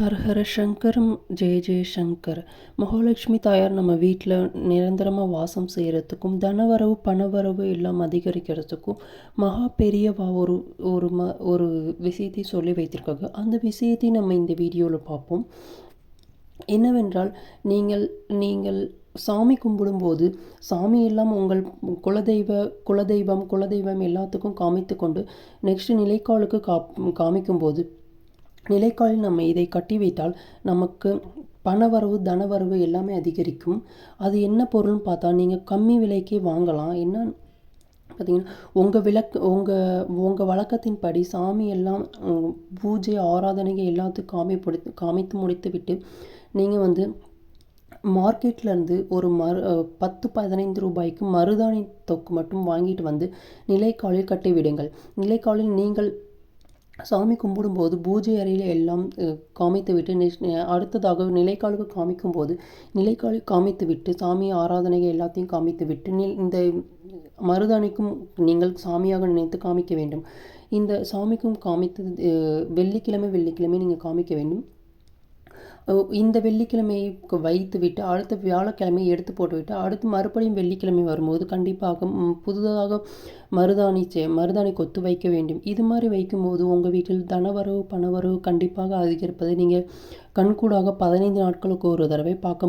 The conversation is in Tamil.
ஹர ஹர சங்கர் ஜெய ஜெய சங்கர். மகாலட்சுமி தாயார் நம்ம வீட்டில் நிரந்தரமாக வாசம் செய்கிறதுக்கும் தனவரவு பணவரவு எல்லாம் அதிகரிக்கிறதுக்கும் மகா பெரியவா ஒரு விஷயத்தை சொல்லி வைத்திருக்காங்க. அந்த விஷயத்தை நம்ம இந்த வீடியோவில் பார்ப்போம். என்னவென்றால், நீங்கள் நீங்கள் சாமி கும்பிடும்போது சாமி எல்லாம் உங்கள் குலதெய்வம் எல்லாத்துக்கும் காமித்து கொண்டு நெக்ஸ்ட் நிலைக்காலுக்கு காமிக்கும்போது நிலைக்காலில் நம்ம இதை கட்டி வைத்தால் நமக்கு பணவரவு தனவரவு எல்லாமே அதிகரிக்கும். அது என்ன பொருள்னு பார்த்தா, நீங்கள் கம்மி விலைக்கே வாங்கலாம். என்ன பார்த்தீங்கன்னா, உங்கள் வழக்கத்தின்படி சாமி எல்லாம் பூஜை ஆராதனைகள் எல்லாத்துக்கும் காமித்து முடித்து விட்டு நீங்கள் வந்து மார்க்கெட்லேருந்து ஒரு 10-15 ரூபாய்க்கு மருதாணி தொக்கு மட்டும் வாங்கிட்டு வந்து நிலைக்காலில் கட்டி விடுங்கள். நிலைக்காலில் நீங்கள் சாமி கும்பிடும்போது பூஜை அறையில் எல்லாம் காமித்து விட்டு அடுத்ததாக நிலைக்காலுக்கு காமிக்கும்போது நிலைக்காலில் காமித்து விட்டு சாமி ஆராதனைகள் எல்லாத்தையும் காமித்து விட்டு இந்த மருதாணிக்கும் நீங்கள் சாமியாக நினைத்து காமிக்க வேண்டும். இந்த சாமிக்கும் காமித்து வெள்ளிக்கிழமை நீங்கள் காமிக்க வேண்டும். இந்த வெள்ளிக்கிழமையை வைத்து விட்டு அடுத்த வியாழக்கிழமை எடுத்து போட்டுவிட்டு அடுத்து மறுபடியும் வெள்ளிக்கிழமை வரும்போது கண்டிப்பாக புதுதாக மருதாணி கொத்து வைக்க வேண்டும். இது மாதிரி வைக்கும்போது உங்கள் வீட்டில் தனவரவு பணவரவு கண்டிப்பாக அதிகரிப்பதை நீங்கள் கண்கூடாக 15 நாட்களுக்கு ஒரு தடவை பார்க்க